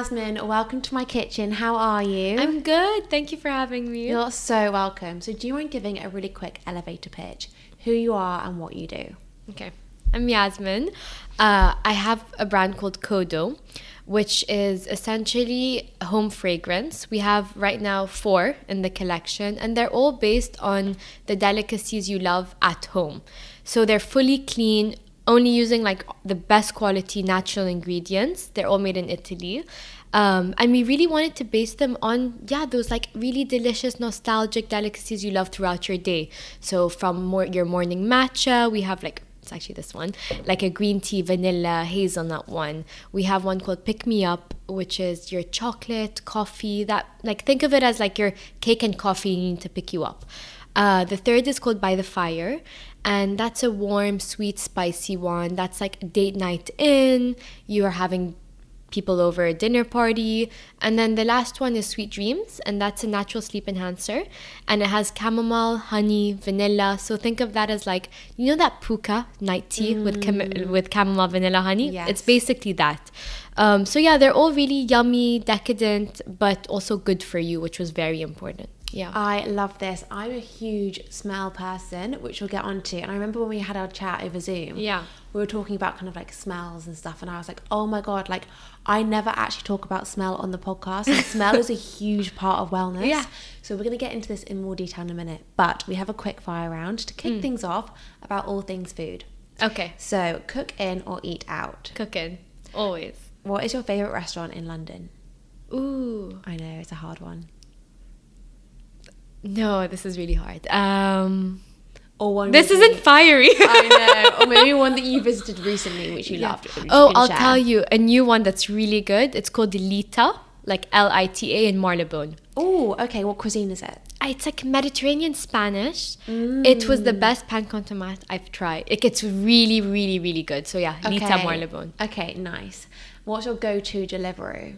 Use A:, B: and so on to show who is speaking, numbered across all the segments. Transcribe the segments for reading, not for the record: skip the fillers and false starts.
A: Yasmin, welcome to my kitchen. How are you?
B: I'm good. Thank you for having me.
A: You're so welcome. So do you mind giving a really quick elevator pitch? Who you are and what you do?
B: Okay. I'm Yasmin. I have a brand called KODO, which is essentially a home fragrance. We have right now 4 in the collection, and they're all based on the delicacies you love at home. So they're fully clean, only using like the best quality natural ingredients. They're all made in Italy. And we really wanted to base them on, those like really delicious, nostalgic delicacies you love throughout your day. So from your morning matcha, we have like, it's actually this one, like a green tea, vanilla, hazelnut one. We have one called Pick Me Up, which is your chocolate, coffee, that like think of it as like your cake and coffee need to pick you up. The third is called By the Fire, and that's a warm, sweet, spicy one. That's like a date night in, you are having people over a dinner party. And then the last one is Sweet Dreams, and that's a natural sleep enhancer, and it has chamomile, honey, vanilla. So think of that as like, you know that puka night tea with chamomile, vanilla, honey?
A: Yes.
B: It's basically that. So they're all really yummy, decadent, but also good for you, which was very important. Yeah.
A: I love this. I'm a huge smell person, which we'll get onto. And I remember when we had our chat over Zoom, we were talking about kind of like smells and stuff. And I was like, oh my God, like I never actually talk about smell on the podcast. And smell is a huge part of wellness.
B: Yeah.
A: So we're going to get into this in more detail in a minute. But we have a quick fire round to kick things off about all things food.
B: Okay.
A: So cook in or eat out?
B: Cook in. Always.
A: What is your favourite restaurant in London?
B: Ooh.
A: I know, it's a hard one.
B: No, this is really hard.
A: Or one.
B: This isn't fiery.
A: I know. Or maybe one that you visited recently, which you loved. Which
B: I'll tell you a new one that's really good. It's called Lita, like Lita in Marylebone.
A: Oh, okay. What cuisine is it?
B: It's like Mediterranean Spanish. It was the best pan con tomate I've tried. It gets really, really, really good. So yeah, Lita Marylebone.
A: Okay, nice. What's your go-to Deliveroo?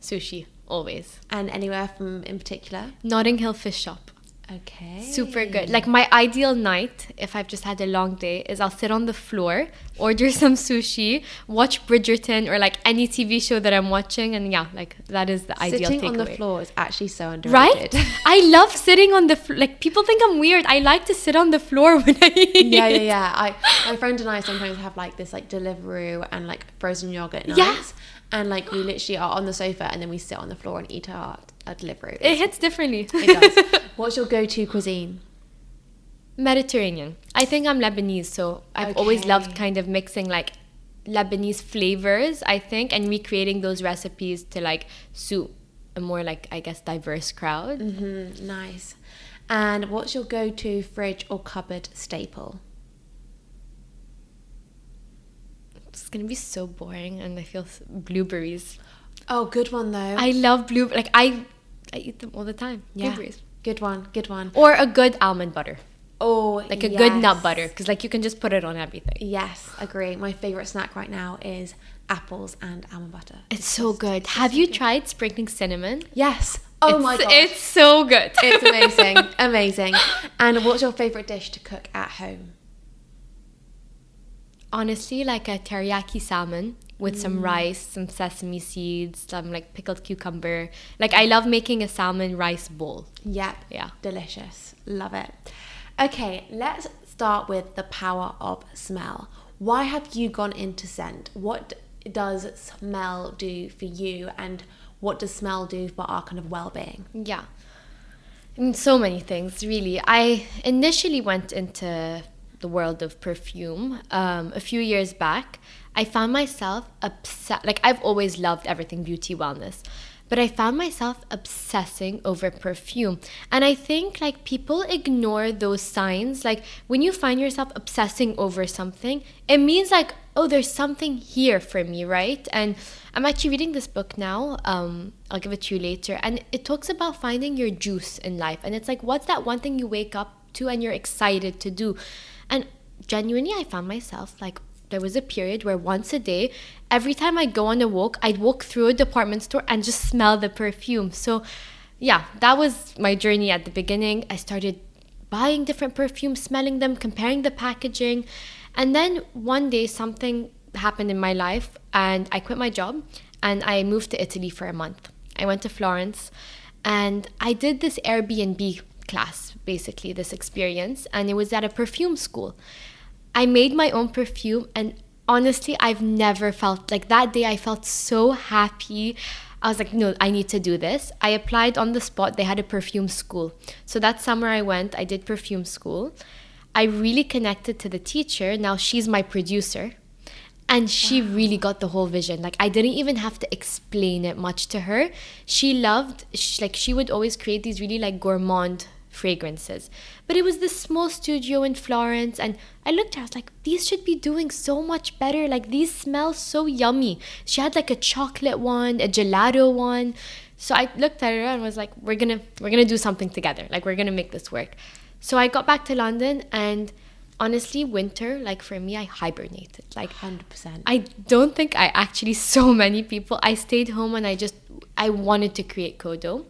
B: Sushi, always.
A: And anywhere from in particular?
B: Notting Hill Fish Shop.
A: Okay.
B: Super good. Like my ideal night, if I've just had a long day, is I'll sit on the floor, order some sushi, watch Bridgerton or like any TV show that I'm watching, and like that is the ideal takeaway.
A: Sitting on the floor is actually so underrated.
B: Right? I love sitting on the floor. Like people think I'm weird. I like to sit on the floor when I eat.
A: Yeah. My friend and I sometimes have like this like Deliveroo and like frozen yogurt nights.
B: Yeah.
A: And like we literally are on the sofa and then we sit on the floor and eat our Deliveroo.
B: It hits differently.
A: It does. What's your go-to cuisine?
B: Mediterranean. I think I'm Lebanese, so I've always loved kind of mixing like Lebanese flavors, I think, and recreating those recipes to like suit a more like, I guess, diverse crowd.
A: Mm-hmm. Nice. And what's your go-to fridge or cupboard staple?
B: It's gonna be so boring, and I feel blueberries.
A: Oh, good one though.
B: I love blueberries. Like I eat them all the time.
A: Yeah.
B: Blueberries.
A: Good one.
B: Or a good almond butter.
A: Oh,
B: like a good nut butter, because like you can just put it on everything.
A: Yes, agree. My favorite snack right now is apples and almond butter.
B: It's so good. Have you tried sprinkling cinnamon?
A: Yes. Oh my god.
B: It's so good.
A: It's amazing. And what's your favorite dish to cook at home?
B: Honestly, like a teriyaki salmon with some rice, some sesame seeds, some like pickled cucumber. Like I love making a salmon rice bowl.
A: Yep.
B: Yeah.
A: Delicious. Love it. Okay, let's start with the power of smell. Why have you gone into scent? What does smell do for you, and what does smell do for our kind of well-being?
B: Yeah. I mean, so many things, really. I initially went into the world of perfume a few years back. I found myself obsessed. Like I've always loved everything beauty, wellness, but I found myself obsessing over perfume. And I think like people ignore those signs. Like when you find yourself obsessing over something, it means like, oh, there's something here for me, right? And I'm actually reading this book now. I'll give it to you later. And it talks about finding your juice in life. And it's like, what's that one thing you wake up to and you're excited to do? And genuinely, I found myself like, there was a period where once a day, every time I'd go on a walk, I'd walk through a department store and just smell the perfume. So yeah, that was my journey at the beginning. I started buying different perfumes, smelling them, comparing the packaging. And then one day something happened in my life and I quit my job and I moved to Italy for a month. I went to Florence and I did this Airbnb class, basically this experience, and it was at a perfume school. I made my own perfume, and honestly, I've never felt like that day. I felt so happy. I was like, no, I need to do this. I applied on the spot. They had a perfume school. So that summer I went, I did perfume school. I really connected to the teacher. Now she's my producer. And she really got the whole vision. Like, I didn't even have to explain it much to her. She would always create these really like gourmand fragrances. But it was this small studio in Florence, and I looked at her, I was like, these should be doing so much better. Like, these smell so yummy. She had like a chocolate one, a gelato one. So I looked at her and was like, we're gonna do something together. Like, we're gonna make this work. So I got back to London, and honestly, winter, like for me, I hibernated. Like
A: 100%.
B: I don't think I actually saw many people. I stayed home and I wanted to create KODO.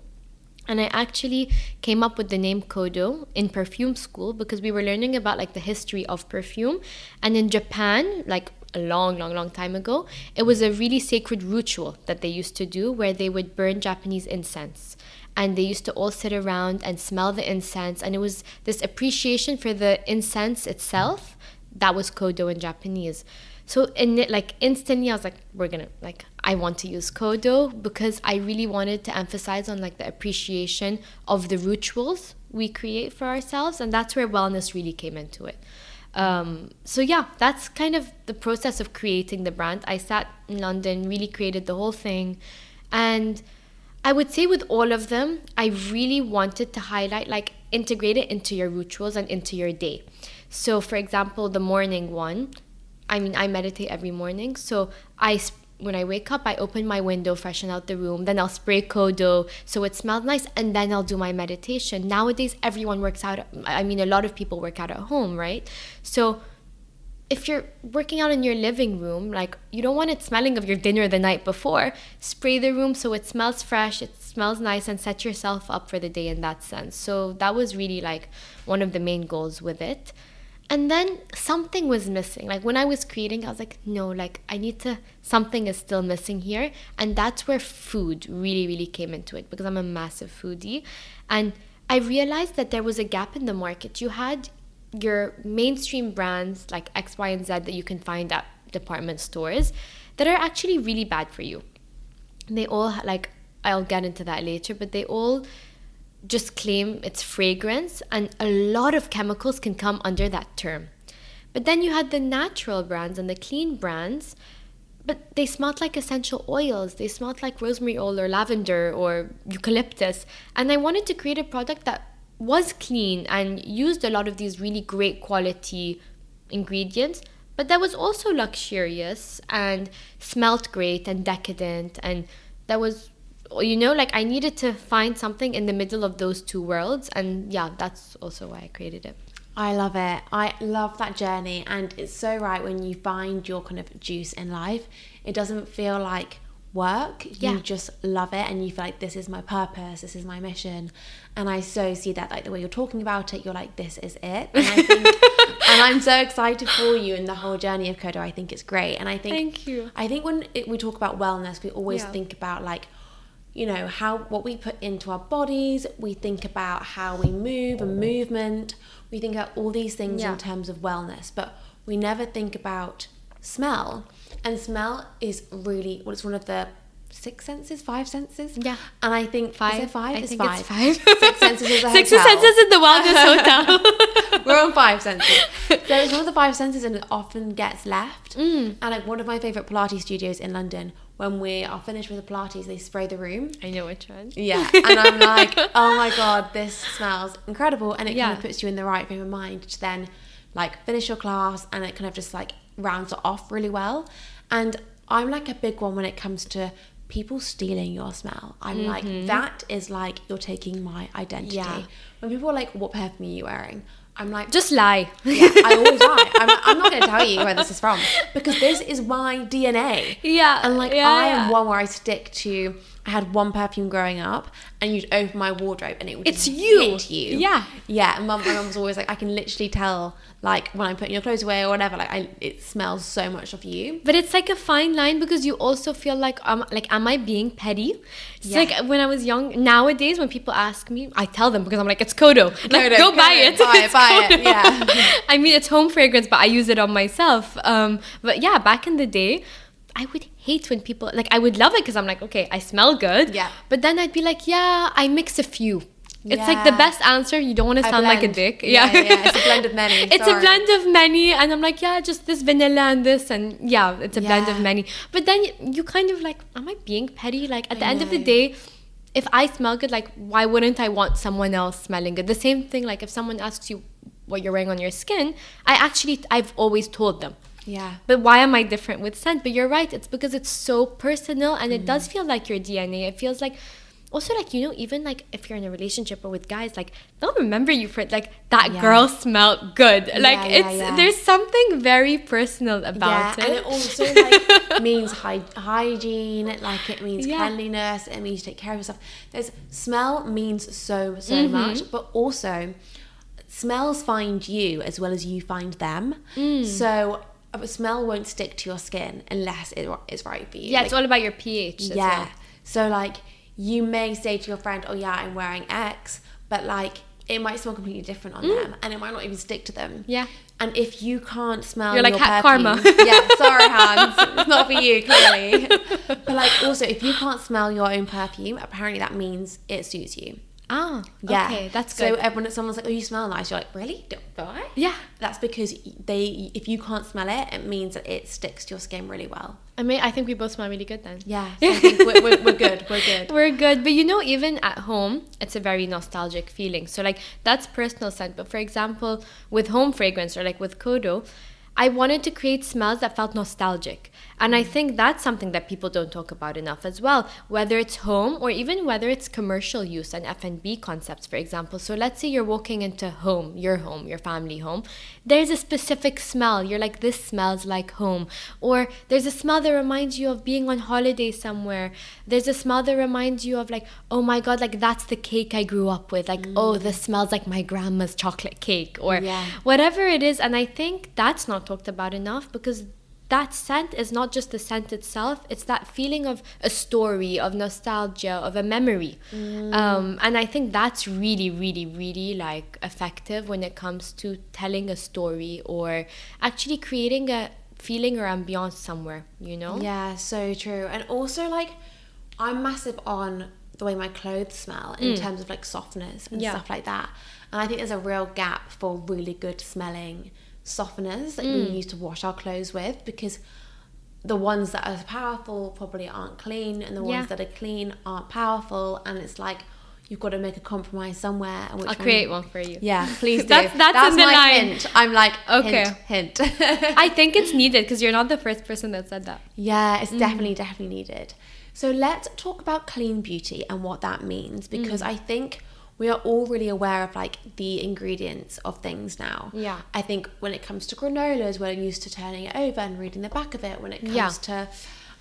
B: And I actually came up with the name KODO in perfume school because we were learning about like the history of perfume. And in Japan, like a long time ago, it was a really sacred ritual that they used to do where they would burn Japanese incense. And they used to all sit around and smell the incense. And it was this appreciation for the incense itself. That was KODO in Japanese. So instantly I was like, I want to use KODO because I really wanted to emphasize on like the appreciation of the rituals we create for ourselves. And that's where wellness really came into it. So yeah, that's kind of the process of creating the brand. I sat in London, really created the whole thing. And I would say with all of them, I really wanted to highlight, like, integrate it into your rituals and into your day. So for example, the morning one, I meditate every morning. So when I wake up, I open my window, freshen out the room, then I'll spray KODO so it smells nice, and then I'll do my meditation. Nowadays, everyone works out. A lot of people work out at home, right? So if you're working out in your living room, like, you don't want it smelling of your dinner the night before. Spray the room so it smells fresh, it smells nice, and set yourself up for the day in that sense. So that was really like one of the main goals with it. And then something was missing. Like, when I was creating, I was like, no, like, something is still missing here. And that's where food really, really came into it, because I'm a massive foodie. And I realized that there was a gap in the market. You had your mainstream brands like X, Y, and Z that you can find at department stores that are actually really bad for you. They all, like, I'll get into that later, but they all just claim it's fragrance, and a lot of chemicals can come under that term. But then you had the natural brands and the clean brands, but they smelled like essential oils. They smelled like rosemary oil or lavender or eucalyptus. And I wanted to create a product that was clean and used a lot of these really great quality ingredients, but that was also luxurious and smelled great and decadent. And that was, I needed to find something in the middle of those two worlds. And yeah, that's also why I created it.
A: I love it. I love that journey. And it's so right, when you find your kind of juice in life, it doesn't feel like work.
B: Yeah.
A: You just love it, and you feel like, this is my purpose, this is my mission. And I so see that, like, the way you're talking about it, you're like, this is it. And I think and I'm so excited for you and the whole journey of KODO. I think it's great. And I think,
B: thank you.
A: I think when we talk about wellness, we always think about, like, what we put into our bodies. We think about how we move and movement. We think about all these things in terms of wellness, but we never think about smell. And smell is really, it's one of the 5 senses. Yeah. And I think,
B: five.
A: Is it five?
B: It's
A: 5.
B: five.
A: 6 senses is a hotel.
B: 6 senses in the wellness hotel.
A: We're on 5 senses. So it's one of the 5 senses, and it often gets left. And like, one of my favourite Pilates studios in London, when we are finished with the Pilates, they spray the room.
B: I know which one.
A: Yeah. And I'm like, oh my God, this smells incredible. And it kind of puts you in the right frame of mind to then, like, finish your class, and it kind of just, like, rounds it off really well. And I'm like a big one when it comes to people stealing your smell. I'm like, that is like, you're taking my identity. Yeah. When people are like, what perfume are you wearing? I'm like,
B: just lie.
A: Yeah, I always lie. I'm not going to tell you where this is from, because this is my DNA.
B: Yeah.
A: And like, I am one where I stick to I had one perfume growing up, and you'd open my wardrobe and it would
B: it's
A: just
B: you.
A: hit you.
B: Yeah.
A: Yeah, and my mum was always like, I can literally tell, like, when I'm putting your clothes away or whatever, like, it smells so much of you.
B: But it's like a fine line, because you also feel like, am I being petty? It's like when I was young. Nowadays, when people ask me, I tell them, because I'm like, it's KODO. Like, go buy it.
A: Buy it. Yeah.
B: I mean, it's home fragrance, but I use it on myself. But yeah, back in the day, I would hate when people, like, I would love it because I'm like, okay, I smell good.
A: Yeah.
B: But then I'd be like, yeah, I mix a few. It's like the best answer. You don't want to sound like a dick.
A: Yeah. It's a blend of many.
B: It's a blend of many. And I'm like, yeah, just this vanilla and this. And yeah, it's a blend of many. But then you kind of like, am I being petty? Like, at the end of the day, if I smell good, like, why wouldn't I want someone else smelling good? The same thing, like, if someone asks you what you're wearing on your skin, I've always told them.
A: Yeah.
B: But why am I different with scent? But you're right. It's because it's so personal, and it does feel like your DNA. It feels like, also, like, you know, even like if you're in a relationship or with guys, like, they'll remember you for like that girl smelled good. Like there's something very personal about it.
A: And it also like means hygiene, like it means cleanliness, it means you take care of yourself. Smell means so much, but also smells find you as well as you find them. So a smell won't stick to your skin unless it is right for you.
B: Yeah, like, it's all about your pH as well.
A: So like, you may say to your friend, oh yeah, I'm wearing X, but like, it might smell completely different on them, and it might not even stick to them. Yeah. And if you can't smell,
B: you're like
A: your
B: karma.
A: Yeah, sorry, Hans, it's not for you, clearly. But like, also, if you can't smell your own perfume, apparently that means it suits you.
B: Ah, yeah. Okay, that's good.
A: So someone's like, oh, you smell nice. You're like, really? Do I?
B: Yeah.
A: That's because if you can't smell it, it means that it sticks to your skin really well.
B: I think we both smell really good then.
A: Yeah. So I think we're good. We're good.
B: We're good. But you know, even at home, it's a very nostalgic feeling. So like, that's personal scent. But for example, with home fragrance or like with KODO, I wanted to create smells that felt nostalgic. And I think that's something that people don't talk about enough as well, whether it's home or even whether it's commercial use and F&B concepts, for example. So let's say you're walking into your family home. There's a specific smell. You're like, this smells like home. Or there's a smell that reminds you of being on holiday somewhere. There's a smell that reminds you of like, oh my God, like that's the cake I grew up with. Like, oh, this smells like my grandma's chocolate cake or whatever it is. And I think that's not talked about enough, because that scent is not just the scent itself, it's that feeling of a story, of nostalgia, of a memory. And I think that's really, really, really like effective when it comes to telling a story or actually creating a feeling or ambiance somewhere, you know?
A: Yeah, so true. And also like, I'm massive on the way my clothes smell in terms of like softness and stuff like that. And I think there's a real gap for really good smelling softeners that we use to wash our clothes with, because the ones that are powerful probably aren't clean, and the ones that are clean aren't powerful, and it's like you've got to make a compromise somewhere. And
B: I'll create one for you.
A: Yeah, please do.
B: That's in the
A: my
B: line.
A: hint. I'm like,
B: okay,
A: hint.
B: I think it's needed, because you're not the first person that said that.
A: Yeah, it's definitely needed. So let's talk about clean beauty and what that means, because I think we are all really aware of like the ingredients of things now. Yeah. I think when it comes to granolas, we're used to turning it over and reading the back of it. When it comes to,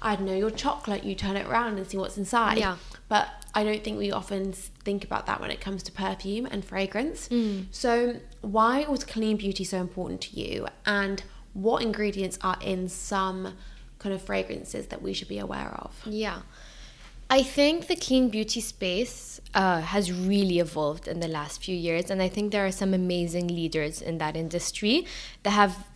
A: I don't know, your chocolate, you turn it around and see what's inside. Yeah. But I don't think we often think about that when it comes to perfume and fragrance. So why was clean beauty so important to you? And what ingredients are in some kind of fragrances that we should be aware of?
B: Yeah. I think the clean beauty space has really evolved in the last few years, and I think there are some amazing leaders in that industry that have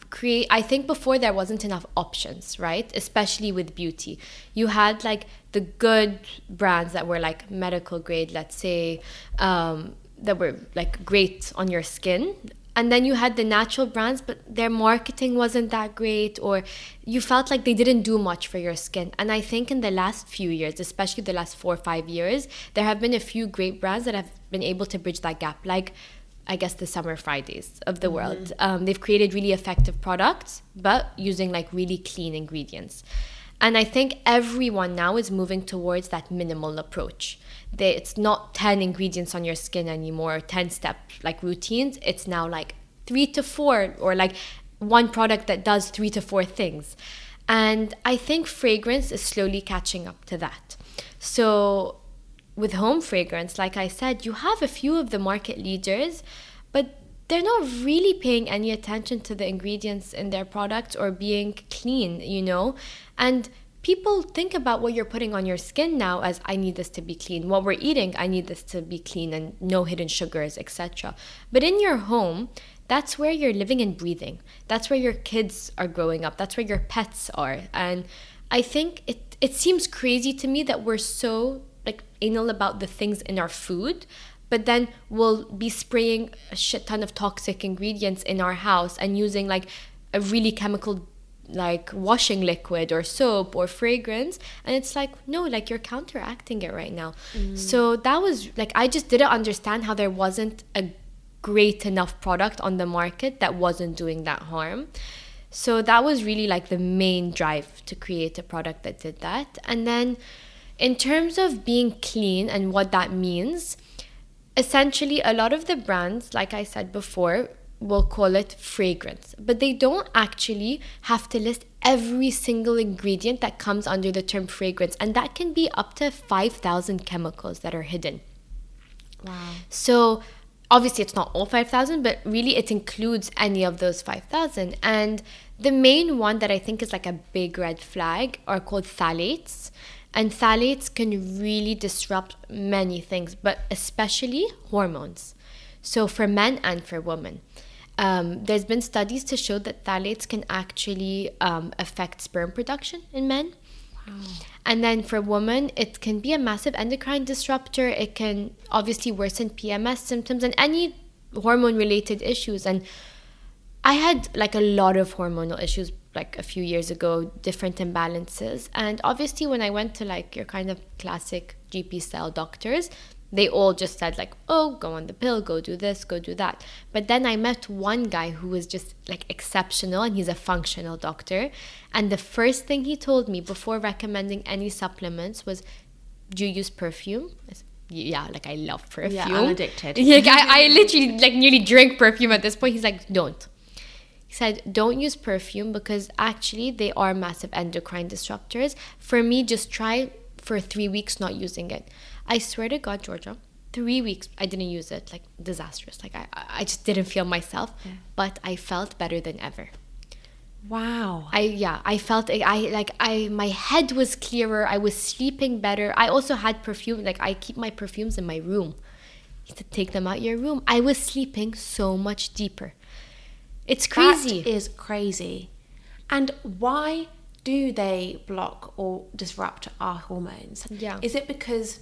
B: I think before there wasn't enough options, right? Especially with beauty. You had like the good brands that were like medical grade, let's say, that were like great on your skin. And then you had the natural brands, but their marketing wasn't that great, or you felt like they didn't do much for your skin. And I think in the last few years, especially the last 4 or 5 years, there have been a few great brands that have been able to bridge that gap, like, I guess, the Summer Fridays of the world. They've created really effective products, but using like really clean ingredients. And I think everyone now is moving towards that minimal approach. It's not 10 ingredients on your skin anymore, 10-step like routines. It's now like 3 to 4, or like one product that does 3 to 4 things. And I think fragrance is slowly catching up to that. So with home fragrance, like I said, you have a few of the market leaders, but they're not really paying any attention to the ingredients in their products or being clean, you know? And people think about what you're putting on your skin now as, I need this to be clean. What we're eating, I need this to be clean and no hidden sugars, etc. But in your home, that's where you're living and breathing. That's where your kids are growing up. That's where your pets are. And I think it seems crazy to me that we're so like anal about the things in our food, but then we'll be spraying a shit ton of toxic ingredients in our house and using like a really chemical like washing liquid or soap or fragrance, and it's like, no, like you're counteracting it right now. So that was like, I just didn't understand how there wasn't a great enough product on the market that wasn't doing that harm. So that was really like the main drive to create a product that did that. And then in terms of being clean and what that means, essentially a lot of the brands, like I said before, will call it fragrance, but they don't actually have to list every single ingredient that comes under the term fragrance, and that can be up to 5,000 chemicals that are hidden.
A: Wow.
B: So obviously it's not all 5,000, but really it includes any of those 5,000. And the main one that I think is like a big red flag are called phthalates. And phthalates can really disrupt many things, but especially hormones. So for men and for women. There's been studies to show that phthalates can actually affect sperm production in men. Wow. And then for women, it can be a massive endocrine disruptor. It can obviously worsen PMS symptoms and any hormone-related issues. And I had like a lot of hormonal issues like a few years ago, different imbalances. And obviously when I went to like your kind of classic GP style doctors, they all just said like, oh, go on the pill, go do this, go do that. But then I met one guy who was just like exceptional, and he's a functional doctor. And the first thing he told me before recommending any supplements was, do you use perfume? I said, yeah, like I love perfume.
A: Yeah, I'm addicted.
B: Like I literally like nearly drink perfume at this point. He's like, don't. He said, don't use perfume because actually they are massive endocrine disruptors. For me, just try for 3 weeks not using it. I swear to God, Georgia, 3 weeks I didn't use it. Like disastrous. Like I just didn't feel myself, but I felt better than ever.
A: Wow.
B: I felt my head was clearer. I was sleeping better. I also had perfume. Like I keep my perfumes in my room. You have to take them out your room. I was sleeping so much deeper. It's crazy.
A: That is crazy. And why do they block or disrupt our hormones?
B: Yeah.
A: Is it because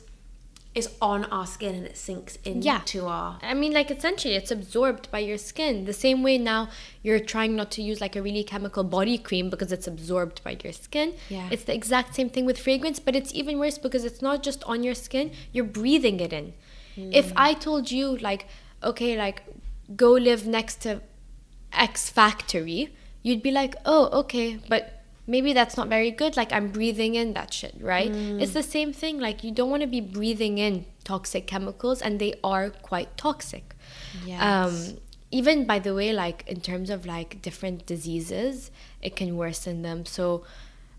A: it's on our skin and it sinks into our...
B: I mean, like, essentially, it's absorbed by your skin. The same way now you're trying not to use, like, a really chemical body cream because it's absorbed by your skin.
A: Yeah.
B: It's the exact same thing with fragrance, but it's even worse because it's not just on your skin. You're breathing it in. If I told you, like, okay, like, go live next to X factory, you'd be like, oh, okay, but maybe that's not very good. Like, I'm breathing in that shit, right? It's the same thing. Like, you don't want to be breathing in toxic chemicals, and they are quite toxic.
A: Yes.
B: Even, by the way, like, in terms of, like, different diseases, it can worsen them. So,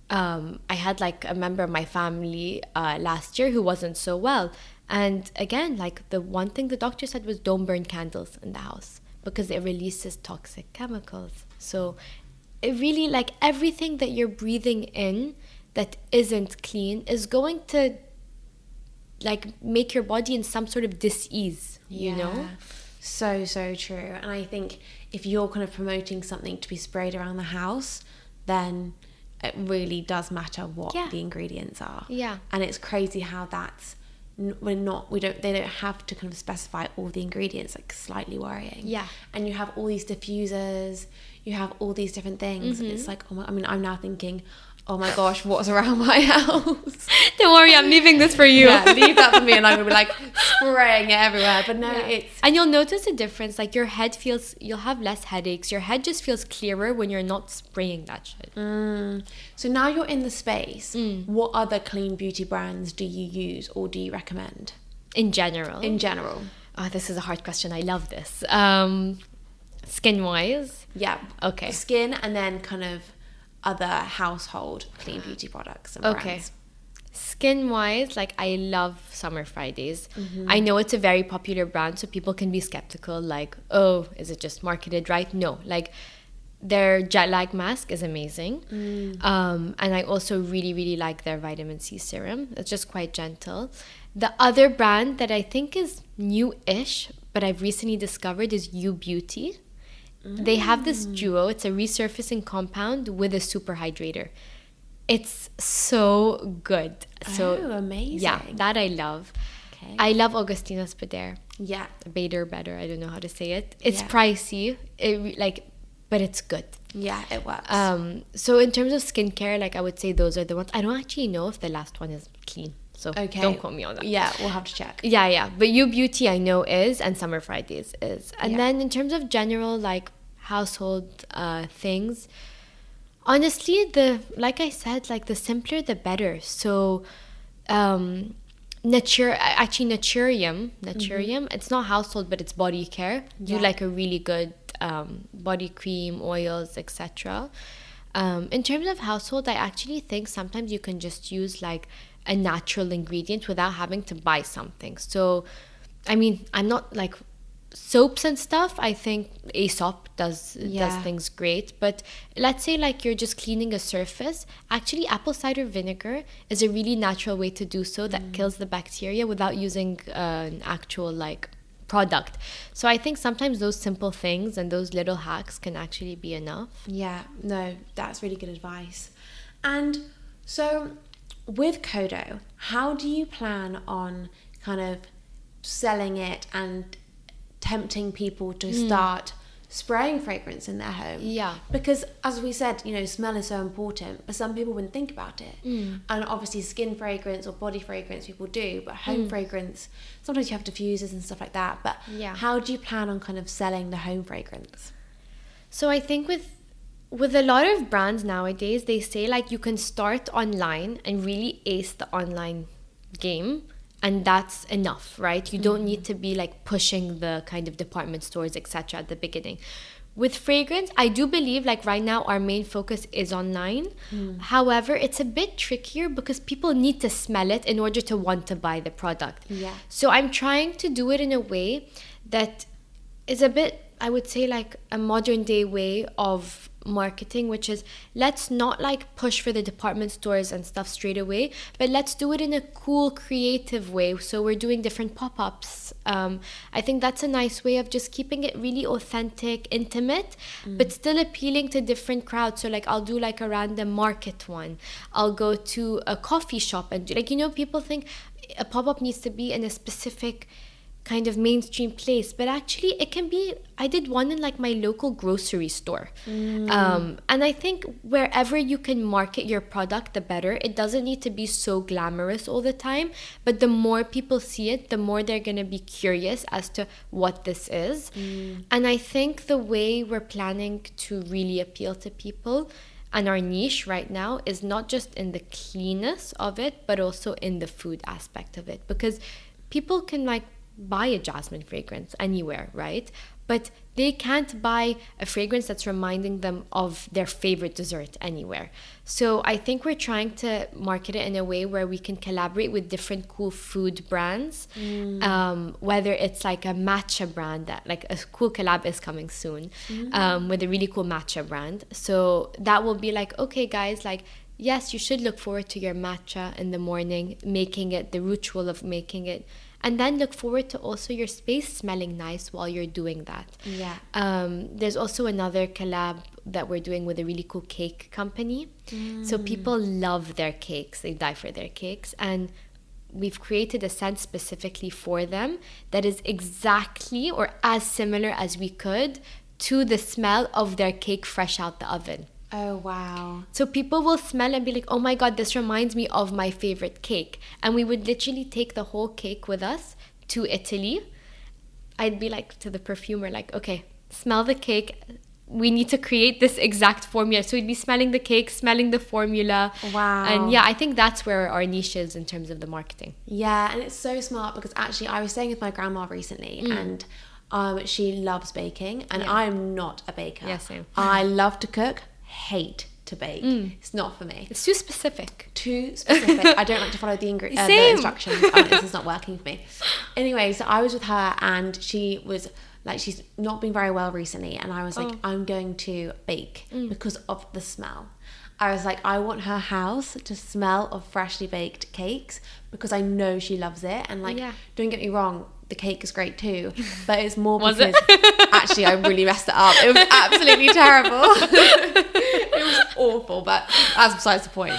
B: I had, like, a member of my family last year who wasn't so well. And, again, like, the one thing the doctor said was don't burn candles in the house because it releases toxic chemicals. So it really, like, everything that you're breathing in that isn't clean is going to, like, make your body in some sort of dis-ease, you know?
A: So true. And I think if you're kind of promoting something to be sprayed around the house, then it really does matter what the ingredients are.
B: Yeah.
A: And it's crazy how that's... they don't have to kind of specify all the ingredients, like slightly worrying.
B: Yeah.
A: And you have all these diffusers, you have all these different things. It's like, oh my, I mean, I'm now thinking, oh my gosh, what's around my house?
B: Don't worry, I'm leaving this for you.
A: Yeah, leave that for me, and I'm gonna be like spraying it everywhere. But no, it's...
B: And you'll notice a difference. Like, your head you'll have less headaches. Your head just feels clearer when you're not spraying that shit.
A: So now you're in the space. What other clean beauty brands do you use or do you recommend?
B: In general? Oh, this is a hard question. I love this. Skin-wise?
A: Yeah.
B: Okay.
A: Skin, and then kind of other household clean beauty products and brands.
B: Okay. Skin wise, like I love Summer Fridays. I know it's a very popular brand, so people can be skeptical, like, oh, is it just marketed right? No, like their jet lag mask is amazing. And I also really, really like their vitamin C serum. It's just quite gentle. The other brand that I think is new-ish, but I've recently discovered is You Beauty. They have this duo. It's a resurfacing compound with a super hydrator. It's so good. So
A: amazing.
B: Yeah, that I love. Okay. I love Augustina's Bader.
A: Yeah.
B: Bader, better. I don't know how to say it. It's pricey. But it's good.
A: Yeah, it works.
B: So in terms of skincare, like I would say those are the ones. I don't actually know if the last one is clean. So don't quote me on that.
A: Yeah, we'll have to check.
B: Yeah. But You Beauty I know is, and Summer Fridays is. And then in terms of general like household things, honestly, like I said, like the simpler the better. So Naturium, it's not household, but it's body care. Do like a really good body cream, oils, etc. In terms of household, I actually think sometimes you can just use like a natural ingredient without having to buy something. So, I mean, I'm not like soaps and stuff. I think Aesop does things great. But let's say like you're just cleaning a surface. Actually, apple cider vinegar is a really natural way to do so that kills the bacteria without using an actual like product. So I think sometimes those simple things and those little hacks can actually be enough.
A: Yeah, no, that's really good advice. And so with KODO, how do you plan on kind of selling it and tempting people to start spraying fragrance in their home?
B: Yeah.
A: Because as we said, you know, smell is so important, but some people wouldn't think about it. And obviously skin fragrance or body fragrance people do, but home fragrance, sometimes you have diffusers and stuff like that. But how do you plan on kind of selling the home fragrance?
B: So I think with a lot of brands nowadays, they say like you can start online and really ace the online game, and that's enough, right? You don't need to be like pushing the kind of department stores, etc. at the beginning. With fragrance, I do believe like right now our main focus is online. However, it's a bit trickier because people need to smell it in order to want to buy the product. So I'm trying to do it in a way that is a bit, I would say, like a modern day way of marketing, which is let's not like push for the department stores and stuff straight away, but let's do it in a cool, creative way. So we're doing different pop-ups. I think that's a nice way of just keeping it really authentic, intimate, but still appealing to different crowds. So like I'll do like a random market one. I'll go to a coffee shop and do, like, you know, people think a pop-up needs to be in a specific kind of mainstream place, but actually it can be, I did one in like my local grocery store. And I think wherever you can market your product, the better. It doesn't need to be so glamorous all the time, but the more people see it, the more they're going to be curious as to what this is. And I think the way we're planning to really appeal to people and our niche right now is not just in the cleanness of it, but also in the food aspect of it, because people can like buy a jasmine fragrance anywhere, right? But they can't buy a fragrance that's reminding them of their favorite dessert anywhere. So I think we're trying to market it in a way where we can collaborate with different cool food brands, whether it's like a matcha brand, that like a cool collab is coming soon, with a really cool matcha brand. So that will be like, okay guys, like yes, you should look forward to your matcha in the morning, making it the ritual of making it. And then look forward to also your space smelling nice while you're doing that. There's also another collab that we're doing with a really cool cake company. So people love their cakes. They die for their cakes. And we've created a scent specifically for them that is exactly or as similar as we could to the smell of their cake fresh out the oven.
A: Oh, wow.
B: So people will smell and be like, oh my God, this reminds me of my favorite cake. And we would literally take the whole cake with us to Italy. I'd be like to the perfumer, like, okay, smell the cake. We need to create this exact formula. So we'd be smelling the cake, smelling the formula.
A: Wow.
B: And yeah, I think that's where our niche is in terms of the marketing.
A: Yeah, and it's so smart because actually I was staying with my grandma recently and she loves baking and I'm not a baker.
B: Yeah, same.
A: I love to cook. Hate to bake. It's not for me.
B: It's too specific.
A: too specific. I don't like to follow the instructions. This is not working for me. Anyway, so I was with her, and she was like, she's not been very well recently, and I was like, I'm going to bake because of the smell. I was like, I want her house to smell of freshly baked cakes because I know she loves it. And like, don't get me wrong, the cake is great too, but it's more because actually I really messed it up. It was absolutely terrible. It was awful, but that's besides the point.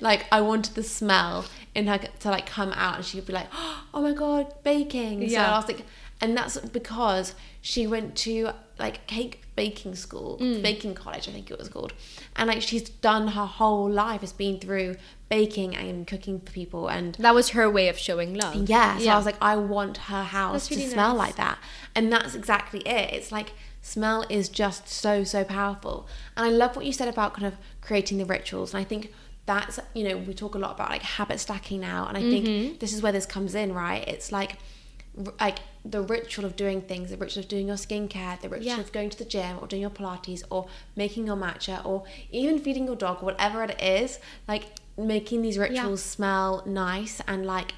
A: Like, I wanted the smell in her to like come out, and she would be like, oh my god, baking. So I was like, and that's because she went to like cake baking school, baking college, I think it was called, and like she's done her whole life has been through baking and cooking for people, and
B: that was her way of showing love.
A: So I was like, I want her house to smell like that, and that's exactly it. It's like, smell is just so powerful. And I love what you said about kind of creating the rituals, and I think that's, you know, we talk a lot about like habit stacking now, and I think this is where this comes in, right? It's like the ritual of doing things, the ritual of doing your skincare, the ritual of going to the gym or doing your Pilates or making your matcha or even feeding your dog, whatever it is, like making these rituals smell nice and like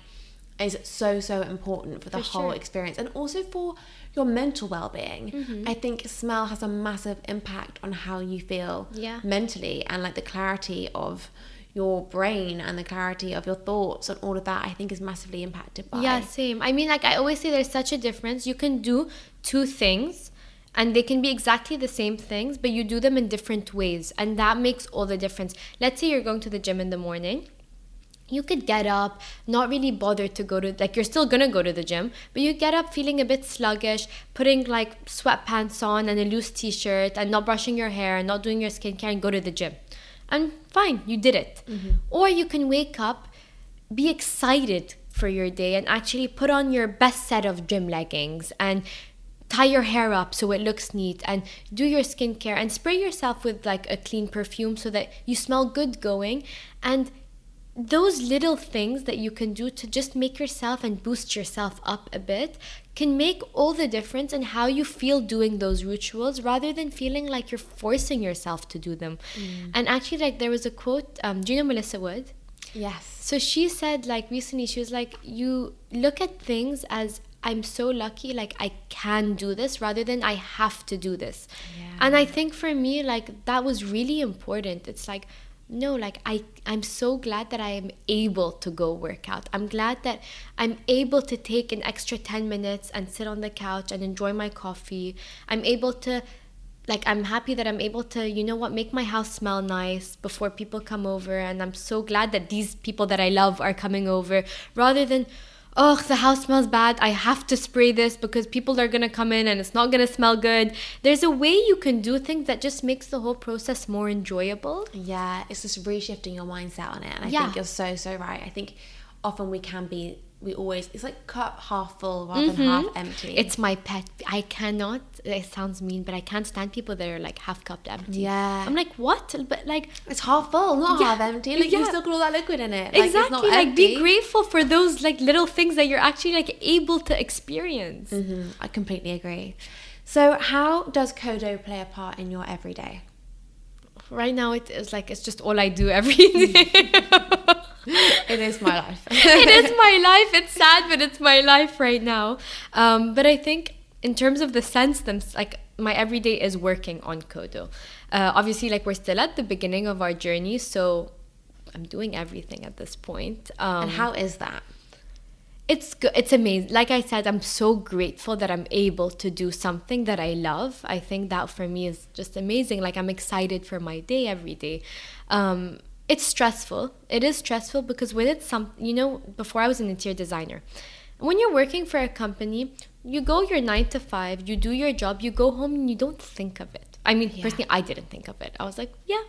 A: is so important for the whole experience, and also for your mental well-being. I think smell has a massive impact on how you feel mentally, and like the clarity of your brain and the clarity of your thoughts and all of that, I think is massively impacted by.
B: Same. I mean, like I always say, there's such a difference. You can do two things and they can be exactly the same things, but you do them in different ways, and that makes all the difference. Let's say you're going to the gym in the morning. You could get up, not really bothered to go to, like, you're still gonna go to the gym, but you get up feeling a bit sluggish, putting like sweatpants on and a loose t-shirt and not brushing your hair and not doing your skincare and go to the gym. And fine, you did it. Or you can wake up, be excited for your day, and actually put on your best set of gym leggings and tie your hair up so it looks neat, and do your skincare and spray yourself with like a clean perfume so that you smell good going. And those little things that you can do to just make yourself and boost yourself up a bit can make all the difference in how you feel doing those rituals, rather than feeling like you're forcing yourself to do them. And actually, like, there was a quote, do you know Melissa Wood?
A: Yes.
B: So she said, like, recently, she was like, you look at things as, I'm so lucky, like I can do this, rather than I have to do this. And I think for me, like, that was really important. It's like, no, like I'm so glad that I am able to go work out. I'm glad that I'm able to take an extra 10 minutes and sit on the couch and enjoy my coffee. I'm able to, like, I'm happy that I'm able to, you know what, make my house smell nice before people come over. And I'm so glad that these people that I love are coming over, rather than, oh, the house smells bad, I have to spray this because people are going to come in and it's not going to smell good. There's a way you can do things that just makes the whole process more enjoyable.
A: Yeah, it's just reshifting your mindset on it. And I think you're so right. I think often it's like cup half full rather than half empty.
B: It's my pet. I cannot, it sounds mean, but I can't stand people that are like half cupped empty.
A: Yeah.
B: I'm like, what? But like,
A: it's half full, not half empty. Like, you still got all that liquid in it.
B: Like, exactly.
A: It's not
B: like,
A: empty.
B: be grateful for those like little things that you're actually like able to experience.
A: I completely agree. So how does KODO play a part in your everyday?
B: Right now, it's just all I do every day.
A: It is my life.
B: It is my life. It's sad, but it's my life right now. But I think in terms of the sense, like, my everyday is working on KODO. Obviously, like, we're still at the beginning of our journey, so I'm doing everything at this point.
A: And how is that?
B: It's good. It's amazing. Like I said, I'm so grateful that I'm able to do something that I love. I think that for me is just amazing. Like, I'm excited for my day every day. It's stressful. It is stressful because when it's before I was an interior designer, when you're working for a company, you go your 9 to 5, you do your job, you go home and you don't think of it. I mean, personally, I didn't think of it. I was like, yeah,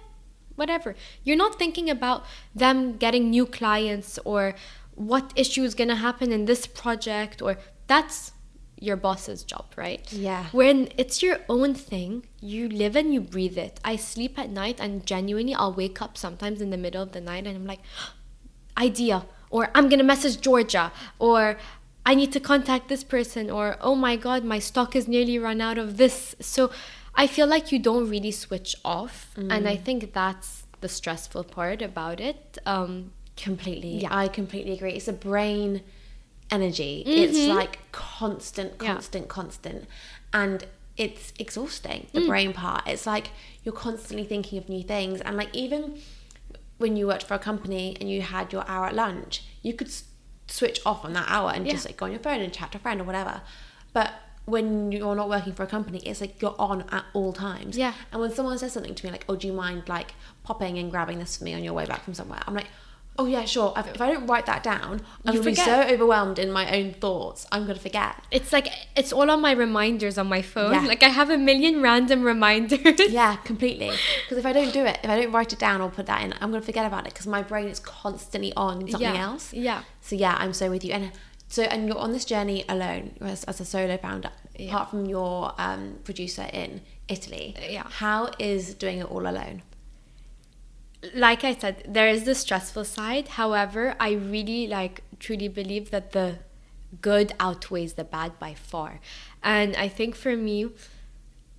B: whatever. You're not thinking about them getting new clients or what issue is going to happen in this project, or that's your boss's job, right?
A: Yeah.
B: When it's your own thing, you live and you breathe it. I sleep at night and genuinely I'll wake up sometimes in the middle of the night and I'm like, idea, or I'm gonna message Georgia, or I need to contact this person, or oh my god, my stock is nearly run out of this. So I feel like you don't really switch off, and I think that's the stressful part about it.
A: Completely.
B: Yeah.
A: I completely agree. It's a brain energy. It's like constant. And it's exhausting, the brain part. It's like you're constantly thinking of new things. And like even when you worked for a company and you had your hour at lunch, you could switch off on that hour and just like go on your phone and chat to a friend or whatever. But when you're not working for a company, it's like you're on at all times.
B: Yeah.
A: And when someone says something to me like, oh, do you mind like popping and grabbing this for me on your way back from somewhere? I'm like, oh yeah, sure. If I don't write that down, I'm going to be so overwhelmed in my own thoughts, I'm going to forget.
B: It's like, it's all on my reminders on my phone.
A: Yeah.
B: Like I have a million random reminders.
A: Yeah, completely. Because if I don't do it, if I don't write it down or put that in, I'm going to forget about it because my brain is constantly on something else.
B: Yeah.
A: So yeah, I'm so with you. And you're on this journey alone as a solo founder, apart from your producer in Italy.
B: Yeah.
A: How is doing it all alone?
B: Like I said, there is the stressful side. However, I really truly believe that the good outweighs the bad by far. And I think for me,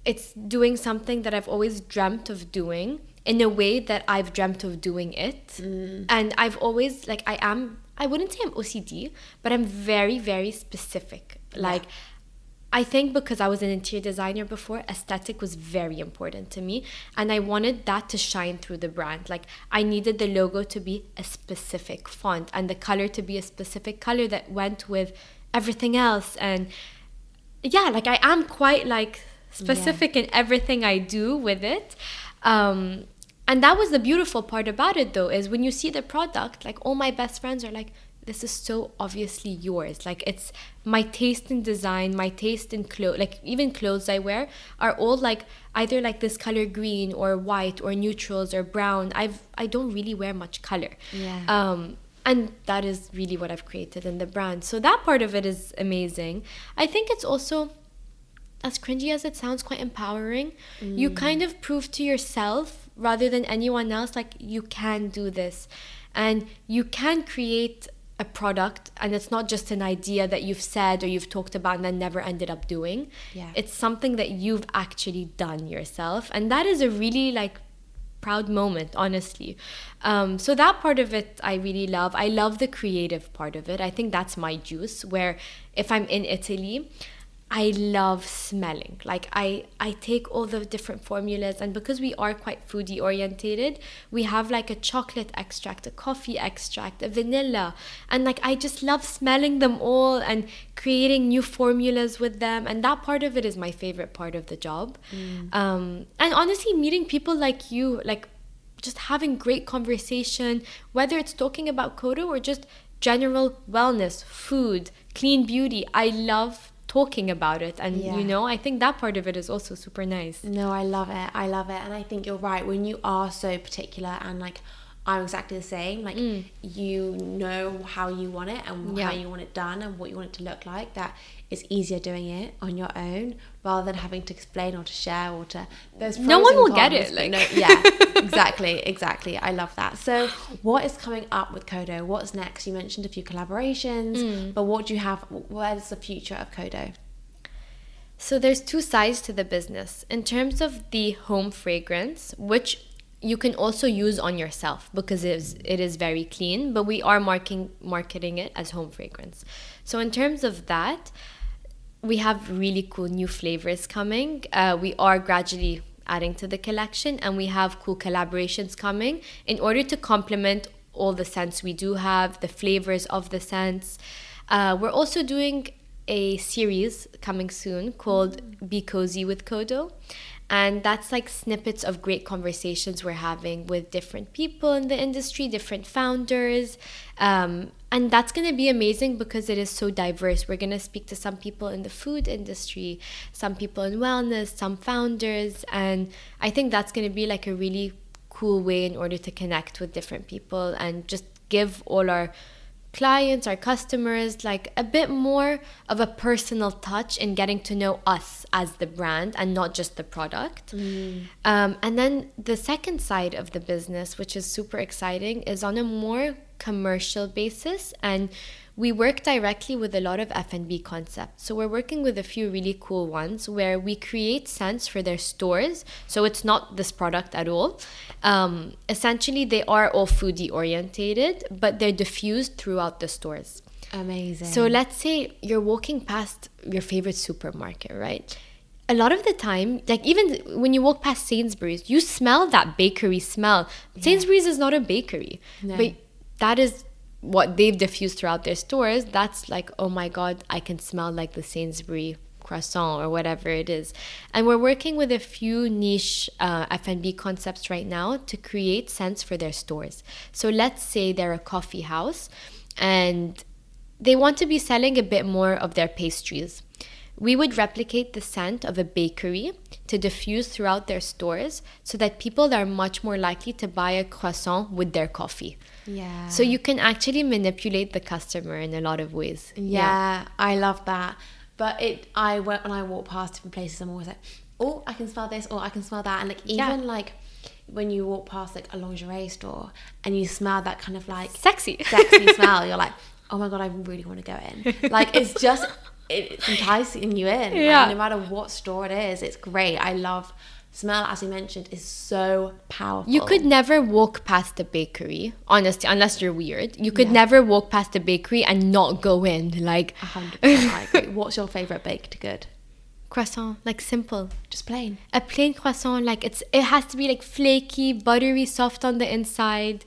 B: it's doing something that I've always dreamt of doing in a way that I've dreamt of doing it. And I've always, I wouldn't say I'm OCD, but I'm very, very specific. I think because I was an interior designer before, aesthetic was very important to me. And I wanted that to shine through the brand. Like, I needed the logo to be a specific font and the color to be a specific color that went with everything else. And yeah, I am quite specific in everything I do with it. And that was the beautiful part about it, though, is when you see the product, all my best friends are like, this is so obviously yours. It's my taste in design, my taste in clothes, even clothes I wear are all either this color green or white or neutrals or brown. I don't really wear much color.
A: Yeah.
B: And that is really what I've created in the brand. So that part of it is amazing. I think it's also, as cringy as it sounds, quite empowering. You kind of prove to yourself rather than anyone else, you can do this. And you can create a product, and it's not just an idea that you've said or you've talked about and then never ended up doing.
A: Yeah.
B: It's something that you've actually done yourself. And that is a really proud moment, honestly. So that part of it I really love. I love the creative part of it. I think that's my juice, where if I'm in Italy, I love smelling. I take all the different formulas, and because we are quite foodie orientated, we have a chocolate extract, a coffee extract, a vanilla, and I just love smelling them all and creating new formulas with them. And that part of it is my favorite part of the job. And honestly, meeting people like you, just having great conversation, whether it's talking about KODO or just general wellness, food, clean beauty. I love talking about it, and I think that part of it is also super nice.
A: No, I love it. And I think you're right. When you are so particular, and I'm exactly the same, you know how you want it and how you want it done and what you want it to look like, that it's easier doing it on your own rather than having to explain or to share or to, there's
B: no one will get it.
A: Exactly. I love that. So what is coming up with KODO? What's next? You mentioned a few collaborations, but what do you have? Where's the future of KODO?
B: So there's two sides to the business. In terms of the home fragrance, which you can also use on yourself because it is very clean, but we are marketing it as home fragrance. So in terms of that, we have really cool new flavors coming. We are gradually adding to the collection, and we have cool collaborations coming in order to complement all the scents we do have, the flavors of the scents. We're also doing a series coming soon called Be Cozy with KODO. And that's snippets of great conversations we're having with different people in the industry, different founders. And that's going to be amazing because it is so diverse. We're going to speak to some people in the food industry, some people in wellness, some founders. And I think that's going to be a really cool way in order to connect with different people and just give all our clients, our customers, a bit more of a personal touch in getting to know us as the brand and not just the product. And then the second side of the business, which is super exciting, is on a more commercial basis, and we work directly with a lot of F&B concepts. So we're working with a few really cool ones where we create scents for their stores. So it's not this product at all. Essentially, they are all foodie orientated, but they're diffused throughout the stores.
A: Amazing.
B: So let's say you're walking past your favorite supermarket, right? A lot of the time, like even when you walk past Sainsbury's, you smell that bakery smell. Sainsbury's is not a bakery, but that is what they've diffused throughout their stores. That's like, oh my God, I can smell like the Sainsbury croissant or whatever it is. And we're working with a few niche F&B concepts right now to create scents for their stores. So let's say they're a coffee house and they want to be selling a bit more of their pastries. We would replicate the scent of a bakery to diffuse throughout their stores so that people are much more likely to buy a croissant with their coffee.
A: Yeah.
B: So you can actually manipulate the customer in a lot of ways.
A: Yeah. I love that. But when I walk past different places, I'm always like, oh, I can smell this, or I can smell that. And like even like when you walk past like a lingerie store and you smell that kind of like
B: sexy
A: smell, you're like, oh my God, I really want to go in. Like it's enticing you in.
B: Yeah.
A: Like, no matter what store it is, it's great. I love smell, as you mentioned, is so powerful.
B: You could never walk past a bakery, honestly, unless you're weird. You could never walk past a bakery and not go in. Like
A: 100%. I agree. What's your favorite baked good?
B: Croissant, like simple,
A: just plain.
B: A plain croissant, like it has to be like flaky, buttery, soft on the inside.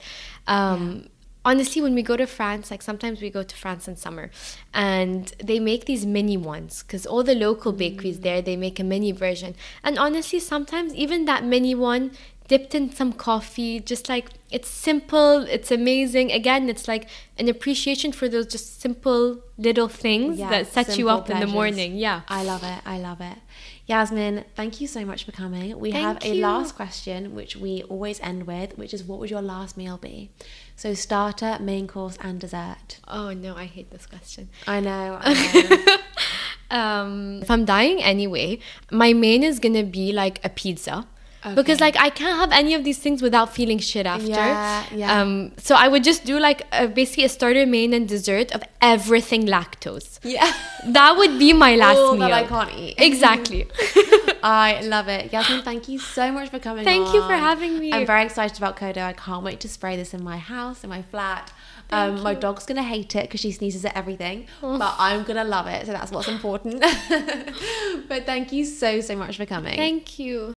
B: Honestly, when we go to France, like sometimes we go to France in summer and they make these mini ones because all the local bakeries there, they make a mini version. And honestly, sometimes even that mini one dipped in some coffee, just like it's simple, it's amazing. Again, it's like an appreciation for those just simple little things that set you up in the morning. Yeah.
A: I love it. I love it. Yasmin, thank you so much for coming. We have a last question, which we always end with, which is, what would your last meal be? So starter, main course, and dessert.
B: Oh no, I hate this question.
A: I know.
B: If I'm dying anyway, my main is gonna be like a pizza. Okay. Because like I can't have any of these things without feeling shit after. So I would just do like basically a starter, main, and dessert of everything lactose.
A: Yeah.
B: That would be my last meal.
A: That I can't eat.
B: Exactly.
A: I love it. Yasmin, thank you so much for coming
B: Thank you for having me.
A: I'm very excited about KODO. I can't wait to spray this in my house, in my flat. My dog's gonna hate it because she sneezes at everything, but I'm gonna love it, so that's what's important. But thank you so much for coming.
B: Thank you.